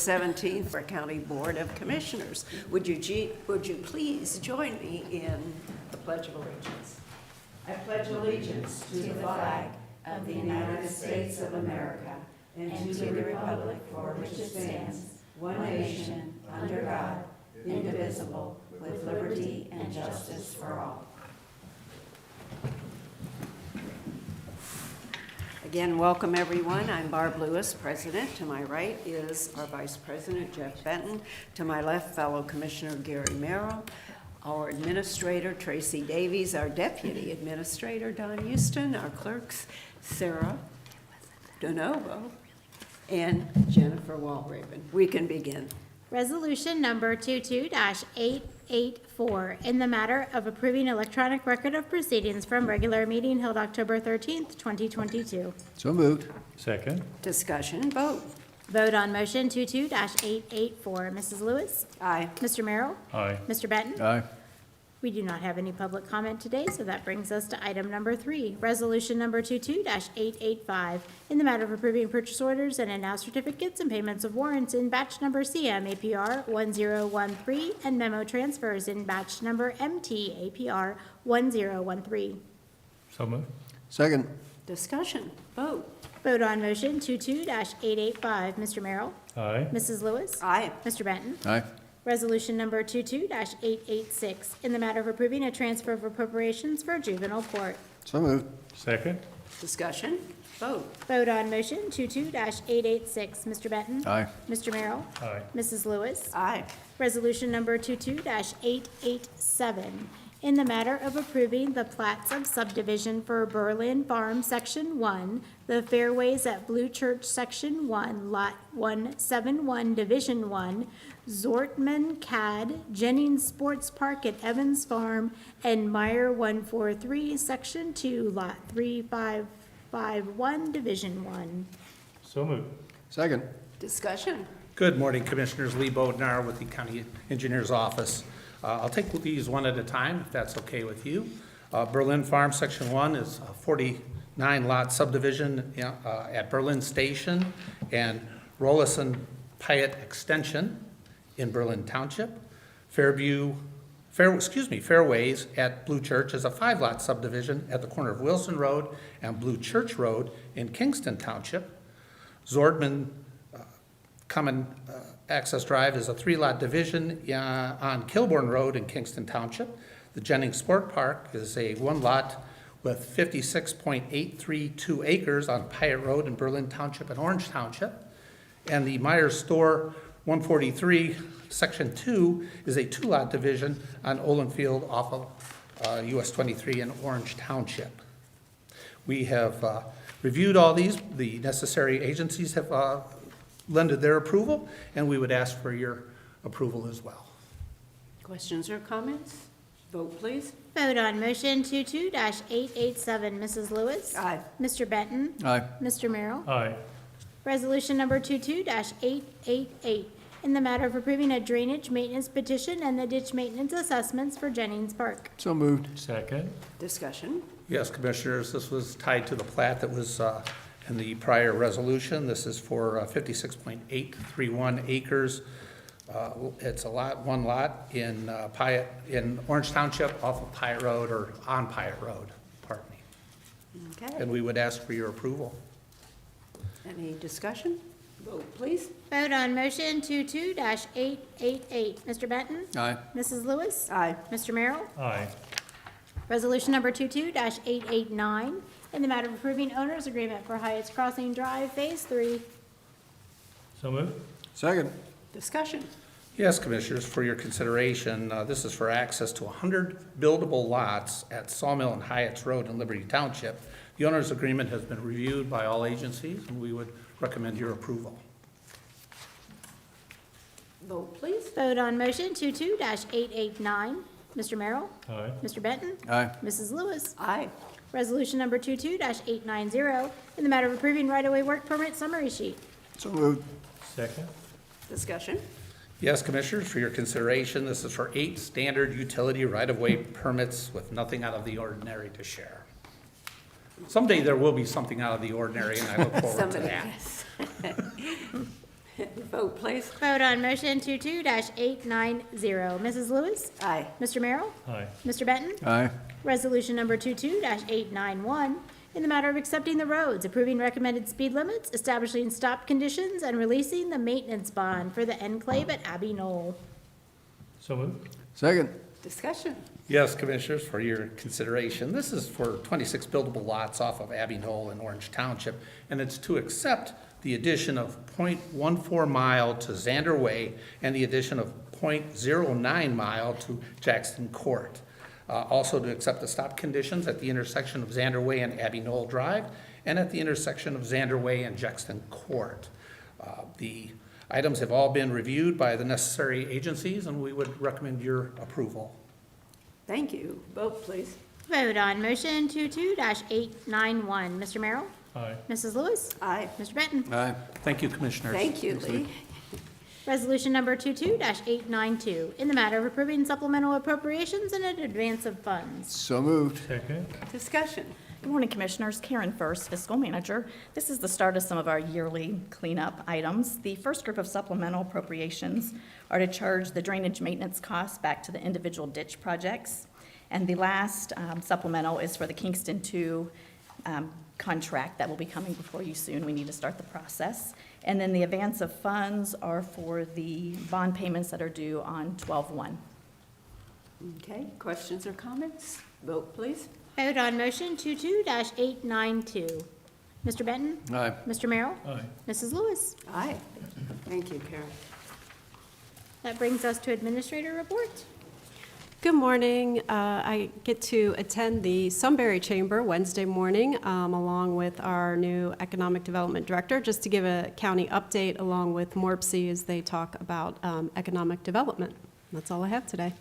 17th for County Board of Commissioners. Would you please join me in the Pledge of Allegiance? I pledge allegiance to the flag of the United States of America and to the republic for which it stands, one nation, under God, indivisible, with liberty and justice for all. Again, welcome everyone. I'm Barb Lewis, President. To my right is our Vice President, Jeff Benton. To my left, fellow Commissioner Gary Merrill. Our Administrator, Tracy Davies. Our Deputy Administrator, Don Houston. Our clerks, Sarah Donovo and Jennifer Walraven. We can begin. Resolution number 22-884 in the matter of approving electronic record of proceedings from regular meeting held October 13th, 2022. So moved. Second. Discussion, vote. Vote on motion 22-884. Mrs. Lewis? Aye. Mr. Merrill? Aye. Mr. Benton? Aye. We do not have any public comment today, so that brings us to item number 3, resolution number 22-885, in the matter of approving purchase orders and announced certificates and payments of warrants in batch number CM APR 1013 and memo transfers in batch number MT APR 1013. So moved. Second. Discussion, vote. Vote on motion 22-885. Mr. Merrill? Aye. Mrs. Lewis? Aye. Mr. Benton? Aye. Resolution number 22-886, in the matter of approving a transfer of appropriations for juvenile court. So moved. Second. Discussion, vote. Vote on motion 22-886. Mr. Benton? Aye. Mr. Merrill? Aye. Mrs. Lewis? Aye. Resolution number 22-887, in the matter of approving the plats of subdivision for Berlin Farm Section 1, the Fairways at Blue Church Section 1, Lot 171, Division 1, Zortman CAD, Jennings Sports Park at Evans Farm, and Meyer 143, Section 2, Lot 3551, Division 1. So moved. Second. Discussion, Good morning, Commissioners. Lee Bodnar with the County Engineer's Office. I'll take these one at a time, if that's okay with you. Berlin Farm, Section 1 is a 49-lot subdivision at Berlin Station and Rollison Pyatt Extension in Berlin Township. Fairways at Blue Church is a 5-lot subdivision at the corner of Wilson Road and Blue Church Road in Kingston Township. Zordman Common Access Drive is a 3-lot division on Kilbourne Road in Kingston Township. The Jennings Sport Park is a 1-lot with 56.832 acres on Pyatt Road in Berlin Township and Orange Township. And the Myers Store 143, Section 2, is a 2-lot division on Olin Field off of US 23 in Orange Township. We have reviewed all these. The necessary agencies have lended their approval, and we would ask for your approval as well. questions or comments? Vote, please. Vote on motion 22-887. Mrs. Lewis? Aye. Mr. Benton? Aye. Mr. Merrill? Aye. Resolution number 22-888, in the matter of approving a drainage maintenance petition and the ditch maintenance assessments for Jennings Park. So moved. Second. Discussion, Yes, Commissioners, this was tied to the plat that was in the prior resolution. This is for 56.831 acres. It's a lot, 1 lot in in Orange Township off of Pyatt Road, or on Pyatt Road, pardon me. okay. And we would ask for your approval. Any discussion? Vote, please. Vote on motion 22-888. Mr. Benton? Aye. Mrs. Lewis? Aye. Mr. Merrill? Aye. Resolution number 22-889, in the matter of approving owner's agreement for Hyatt's Crossing Drive Phase 3. So moved. Second. Discussion, Yes, Commissioners, for your consideration, this is for access to 100 buildable lots at Sawmill and Hyatt's Road in Liberty Township. The owner's agreement has been reviewed by all agencies, and we would recommend your approval. vote, please. Vote on motion 22-889. Mr. Merrill? Aye. Mr. Benton? Aye. Mrs. Lewis? Aye. Resolution number 22-890, in the matter of approving right-of-way work permit summary sheet. So moved. Second. Discussion, Yes, Commissioners, for your consideration, this is for 8 standard utility right-of-way permits with nothing out of the ordinary to share. Someday there will be something out of the ordinary, and I look forward to somebody, that. yes. Vote, please. Vote on motion 22-890. Mrs. Lewis? Aye. Mr. Merrill? Aye. Mr. Benton? Aye. Resolution number 22-891, in the matter of accepting the roads, approving recommended speed limits, establishing stop conditions, and releasing the maintenance bond for the enclave at Abbey Knoll. So moved. Second. Discussion. Yes, Commissioners, for your consideration. This is for 26 buildable lots off of Abbey Knoll in Orange Township, and it's to accept the addition of .14 mile to Zander Way and the addition of .09 mile to Jackson Court. Also to accept the stop conditions at the intersection of Zander Way and Abbey Knoll Drive, and at the intersection of Zander Way and Jackson Court. The items have all been reviewed by the necessary agencies, and we would recommend your approval. Thank you. Vote, please. Vote on motion 22-891. Mr. Merrill? Aye. Mrs. Lewis? Aye. Mr. Benton? Aye. Thank you, Commissioners. Thank you, Lee. Resolution number 22-892, in the matter of approving supplemental appropriations and an advance of funds. So moved. Second. Discussion. Good morning, Commissioners. Karen First, Fiscal Manager. This is the start of some of our yearly cleanup items. The first group of supplemental appropriations are to charge the drainage maintenance costs back to the individual ditch projects. And the last supplemental is for the Kingston 2 contract that will be coming before you soon. We need to start the process. And then the advance of funds are for the bond payments that are due on 12/1. Okay, questions or comments? Vote, please. Vote on motion 22-892. Mr. Benton? Aye. Mr. Merrill? Aye. Mrs. Lewis? Aye. Thank you, Karen. That brings us to administrator report. Good morning. I get to attend the Sunbury Chamber Wednesday morning along with our new Economic Development Director, just to give a county update along with MORPC as they talk about economic development. That's all I have today.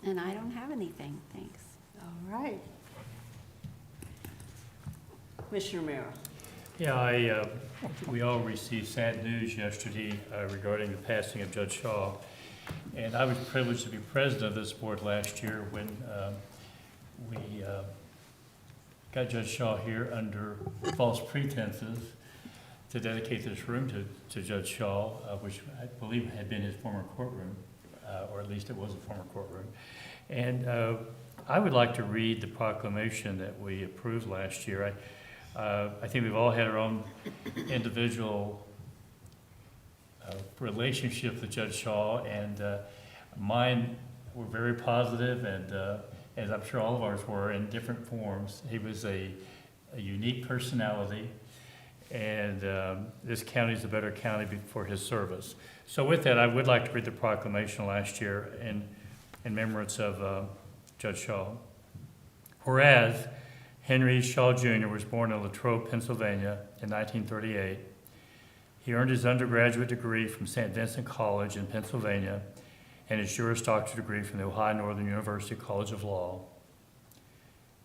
And I don't have anything, thanks. All right. Commissioner Merrill. Yeah, we all received sad news yesterday regarding the passing of Judge Shaw. And I was privileged to be president of this board last year when we got Judge Shaw here under false pretenses to dedicate this room to Judge Shaw, which I believe had been his former courtroom, or at least it was a former courtroom. And I would like to read the proclamation that we approved last year. I think we've all had our own individual relationship with Judge Shaw, and mine were very positive, and as I'm sure all of ours were in different forms. He was a unique personality, and this county is a better county for his service. So with that, I would like to read the proclamation last year in remembrance of Judge Shaw. Whereas Henry Shaw Jr. was born in Latrobe, Pennsylvania in 1938. He earned his undergraduate degree from St. Vincent College in Pennsylvania and his Juris Doctor degree from the Ohio Northern University College of Law.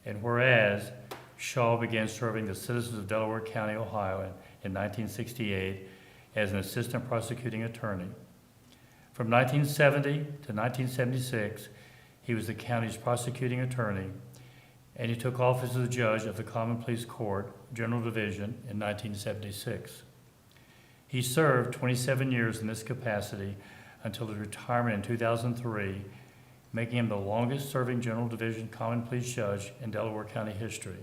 And whereas Shaw began serving the citizens of Delaware County, Ohio in 1968 as an assistant prosecuting attorney. From 1970 to 1976, he was the county's prosecuting attorney, and he took office as a judge of the Common Pleas Court, General Division, in 1976. He served 27 years in this capacity until his retirement in 2003, making him the longest-serving General Division Common Pleas judge in Delaware County history.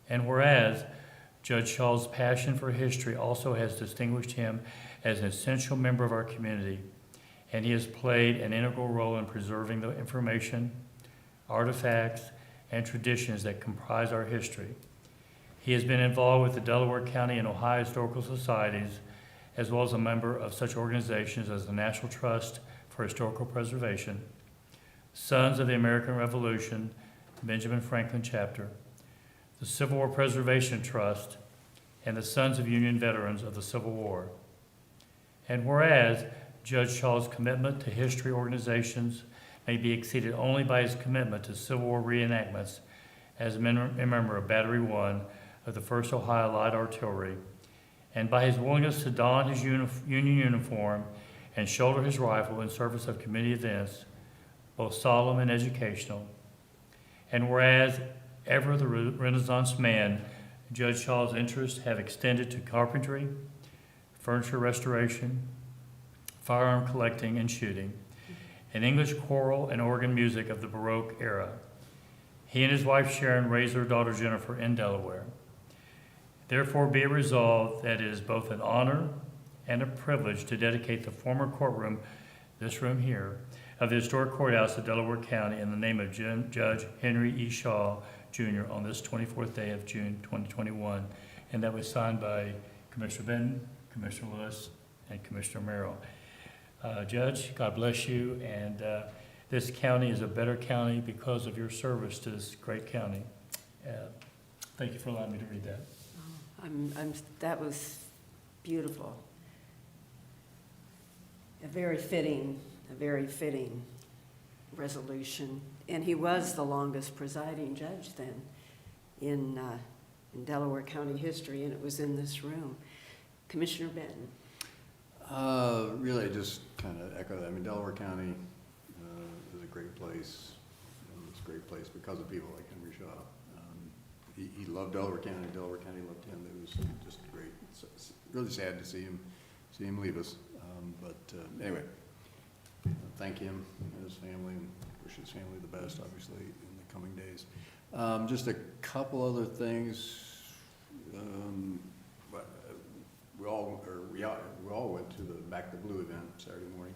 And whereas Judge Shaw's passion for history also has distinguished him as an essential member of our community, and he has played an integral role in preserving the information, artifacts, and traditions that comprise our history. He has been involved with the Delaware County and Ohio Historical Societies, as well as a member of such organizations as the National Trust for Historical Preservation, Sons of the American Revolution, Benjamin Franklin Chapter, the Civil War Preservation Trust, and the Sons of Union Veterans of the Civil War. And whereas Judge Shaw's commitment to history organizations may be exceeded only by his commitment to Civil War reenactments as a member of Battery 1 of the 1st Ohio Light Artillery, and by his willingness to don his Union uniform and shoulder his rifle in service of community events, both solemn and educational. And whereas ever the Renaissance man, Judge Shaw's interests have extended to carpentry, furniture restoration, firearm collecting and shooting, and English choral and organ music of the Baroque era. He and his wife Sharon raised their daughter Jennifer in Delaware. Therefore be it resolved that it is both an honor and a privilege to dedicate the former courtroom, this room here, of the historic courthouse of Delaware County in the name of Judge Henry E. Shaw, Jr. on this 24th day of June 2021. And that was signed by Commissioner Benton, Commissioner Lewis, and Commissioner Merrill. Judge, God bless you, and this county is a better county because of your service to this great county. Thank you for allowing me to read that. That was beautiful. A very fitting resolution. And he was the longest presiding judge then in Delaware County history, and it was in this room. Commissioner Benton. Really just kind of echo that. I mean, Delaware County is a great place. It's a great place because of people like Henry Shaw. He loved Delaware County. Delaware County loved him. It was just great. It's really sad to see him leave us. Anyway, thank him and his family, and wish his family the best, obviously, in the coming days. Just a couple other things. We all went to the Back to Blue event Saturday morning,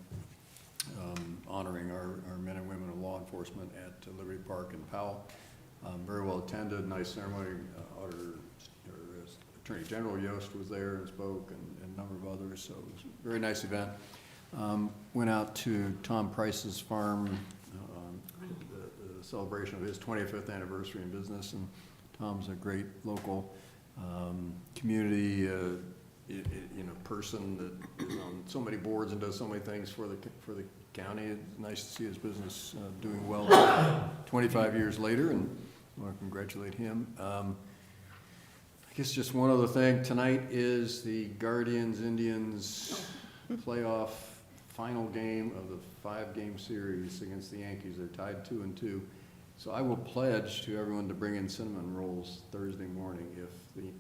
honoring our men and women of law enforcement at Liberty Park in Powell. Very well attended, nice ceremony. Attorney General Yost was there and spoke, and a number of others, so it was a very nice event. Went out to Tom Price's farm, the celebration of his 25th anniversary in business, and Tom's a great local community person that is on so many boards and does so many things for the county. It's nice to see his business doing well 25 years later, and I want to congratulate him. I guess just one other thing. Tonight is the Guardians-Indians playoff final game of the 5-game series against the Yankees. They're tied 2-2. So I will pledge to everyone to bring in cinnamon rolls Thursday morning if the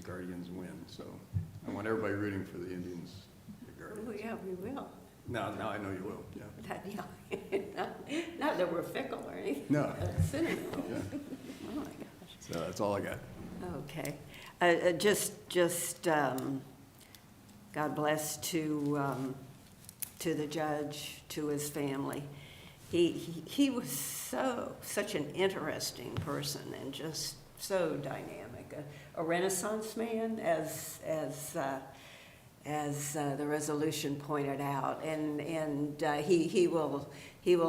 Guardians win. So I want everybody rooting for the Indians, the Guardians. Oh, yeah, we will. Now I know you will, yeah. Not that we're fickle or anything. No. Cinnamon rolls. Yeah. Oh, my gosh. So that's all I got. Okay. God bless to the judge, to his family. He was such an interesting person and just so dynamic, a Renaissance man, as the resolution pointed out, and he will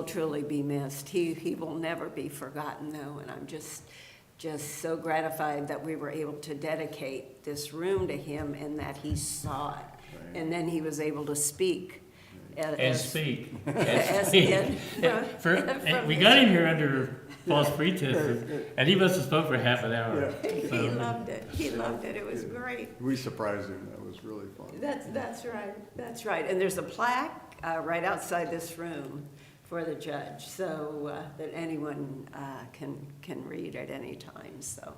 truly be missed. He will never be forgotten, though, and I'm just so gratified that we were able to dedicate this room to him and that he saw it, Right. and then he was able to speak. And speak. We We got him here under false pretenses, and he must have spoke for half an hour. He So- loved it. He loved it. It was great. We surprised him. That was really fun. That's right. That's right. And there's a plaque right outside this room for the judge, so that anyone can read at any time. So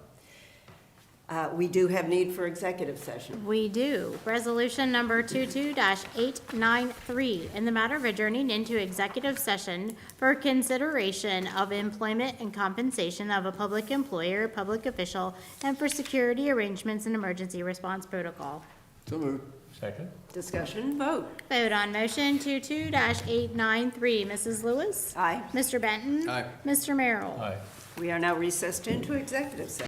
we do have need for executive session. We do. Resolution number 22-893, in the matter of adjourning into executive session for consideration of employment and compensation of a public employer, or public official, and for security arrangements and emergency response protocol. So moved. Second? Discussion, vote. Vote on motion 22-893. Mrs. Lewis? Aye. Mr. Benton? Aye. Mr. Merrill? Aye. We are now recessed into executive session.